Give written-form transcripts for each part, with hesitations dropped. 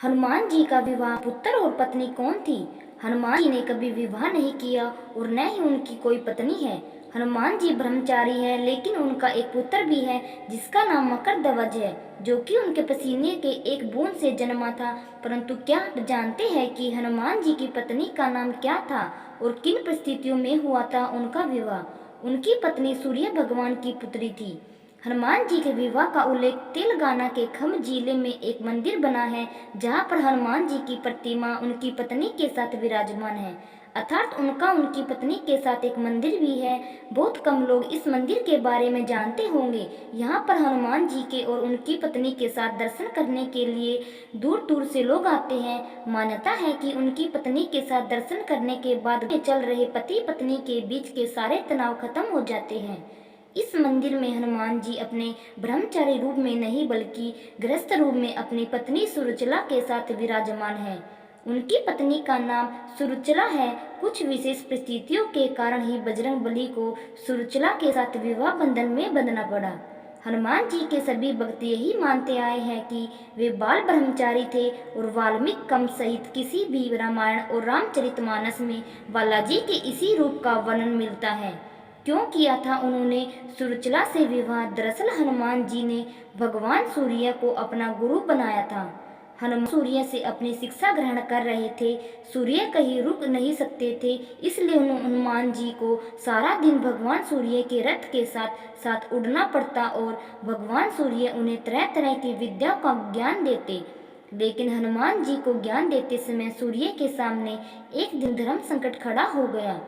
हनुमान जी का विवाह पुत्र और पत्नी कौन थी? हनुमान जी ने कभी विवाह नहीं किया और न ही उनकी कोई पत्नी है। हनुमान जी ब्रह्मचारी हैं, लेकिन उनका एक पुत्र भी है जिसका नाम मकरध्वज है, जो कि उनके पसीने के एक बूंद से जन्मा था। परंतु क्या आप जानते हैं कि हनुमान जी की पत्नी का नाम क्या था और किन परिस्थितियों में हुआ था उनका विवाह? उनकी पत्नी सूर्य भगवान की पुत्री थी। हनुमान जी के विवाह का उल्लेख तेलंगाना के खम्म जिले में एक मंदिर बना है, जहाँ पर हनुमान जी की प्रतिमा उनकी पत्नी के साथ विराजमान है। अर्थात उनकी पत्नी के साथ एक मंदिर भी है। बहुत कम लोग इस मंदिर के बारे में जानते होंगे। यहाँ पर हनुमान जी के और उनकी पत्नी के साथ दर्शन करने के लिए दूर दूर से लोग आते हैं। मान्यता है कि उनकी पत्नी के साथ दर्शन करने के बाद चल रहे पति पत्नी के बीच के सारे तनाव खत्म हो जाते हैं। इस मंदिर में हनुमान जी अपने ब्रह्मचारी रूप में नहीं बल्कि गृहस्थ रूप में अपनी पत्नी सुरुचला के साथ विराजमान है। उनकी पत्नी का नाम सुरुचला है। कुछ विशेष परिस्थितियों के कारण ही बजरंग बली को सुरुचला के साथ विवाह बंधन में बंधना पड़ा। हनुमान जी के सभी भक्त यही मानते आए हैं कि वे बाल ब्रह्मचारी थे और वाल्मीकि कम सहित किसी भी रामायण और रामचरितमानस में बालाजी के इसी रूप का वर्णन मिलता है। क्यों किया था उन्होंने सुरुचला से विवाह? दरअसल हनुमान जी ने भगवान सूर्य को अपना गुरु बनाया था। हनुमान सूर्य से अपनी शिक्षा ग्रहण कर रहे थे। सूर्य कहीं रुक नहीं सकते थे, इसलिए हनुमान जी को सारा दिन भगवान सूर्य के रथ के साथ साथ उड़ना पड़ता और भगवान सूर्य उन्हें तरह तरह की विद्या का ज्ञान देते। लेकिन हनुमान जी को ज्ञान देते समय सूर्य के सामने एक दिन धर्म संकट खड़ा हो गया।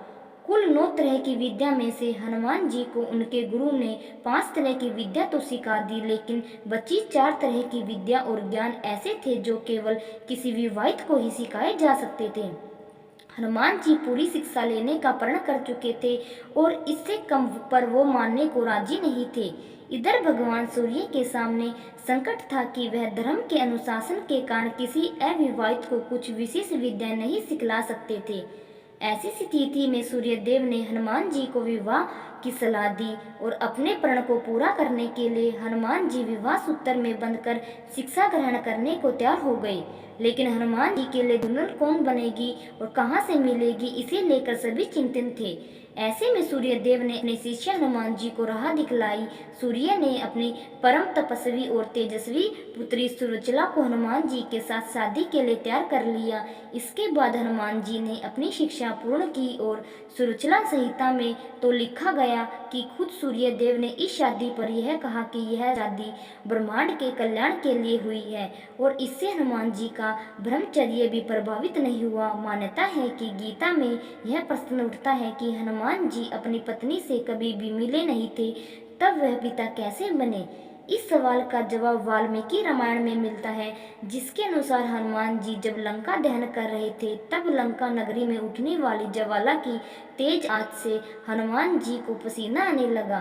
कुल 9 तरह की विद्या में से हनुमान जी को उनके गुरु ने 5 तरह की विद्या तो सिखा दी, लेकिन बची 4 तरह की विद्या और ज्ञान ऐसे थे जो केवल किसी विवाहित को ही सिखाए जा सकते थे। हनुमान जी पूरी शिक्षा लेने का प्रण कर चुके थे और इससे कम पर वो मानने को राजी नहीं थे। इधर भगवान सूर्य के सामने संकट था कि वह धर्म के अनुशासन के कारण किसी अविवाहित को कुछ विशेष विद्या नहीं सिखला सकते थे। ऐसी स्थिति में सूर्यदेव ने हनुमान जी को विवाह की सलाह दी और अपने प्रण को पूरा करने के लिए हनुमान जी विवाह सूत्र में बंधकर शिक्षा ग्रहण करने को तैयार हो गए। लेकिन हनुमान जी के लिए दुल्हन कौन बनेगी और कहाँ से मिलेगी, इसे लेकर सभी चिंतित थे। ऐसे में सूर्यदेव ने अपने शिष्य हनुमान जी को राह दिखलाई। सूर्य ने अपनी परम तपस्वी और तेजस्वी पुत्री सुरुचला को हनुमान जी के साथ शादी के लिए तैयार कर लिया। इसके बाद हनुमान जी ने अपनी शिक्षा पूर्ण की और सुरुचला संहिता में तो लिखा गया कि खुद सूर्यदेव ने इस शादी पर यह कहा कि यह शादी ब्रह्मांड के कल्याण के लिए हुई है और इससे हनुमान जी का ब्रह्मचर्य भी प्रभावित नहीं हुआ। मान्यता है कि गीता में यह प्रश्न उठता है कि हनुमान जी अपनी पत्नी से कभी भी मिले नहीं थे, तब वह पिता कैसे बने? इस सवाल का जवाब वाल्मीकि रामायण में मिलता है, जिसके अनुसार हनुमान जी जब लंका दहन कर रहे थे तब लंका नगरी में उठने वाली ज्वाला की तेज आंच से हनुमान जी को पसीना आने लगा।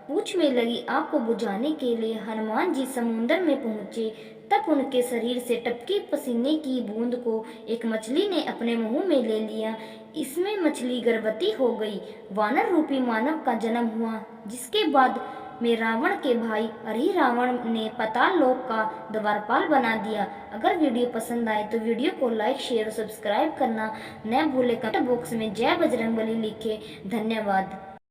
पूंछ में लगी आग को बुझाने के लिए हनुमान जी समुद्र में पहुंचे। तब उनके शरीर से टपकी पसीने की बूंद को एक मछली ने अपने मुंह में ले लिया। इसमें मछली गर्भवती हो गई। वानर रूपी मानव का जन्म हुआ, जिसके बाद में रावण के भाई रावण ने पाताल लोक का द्वारपाल बना दिया। अगर वीडियो पसंद आए तो वीडियो को लाइक, शेयर और सब्सक्राइब करना न भूलें। कमेंट बॉक्स में जय बजरंगबली लिखें। धन्यवाद।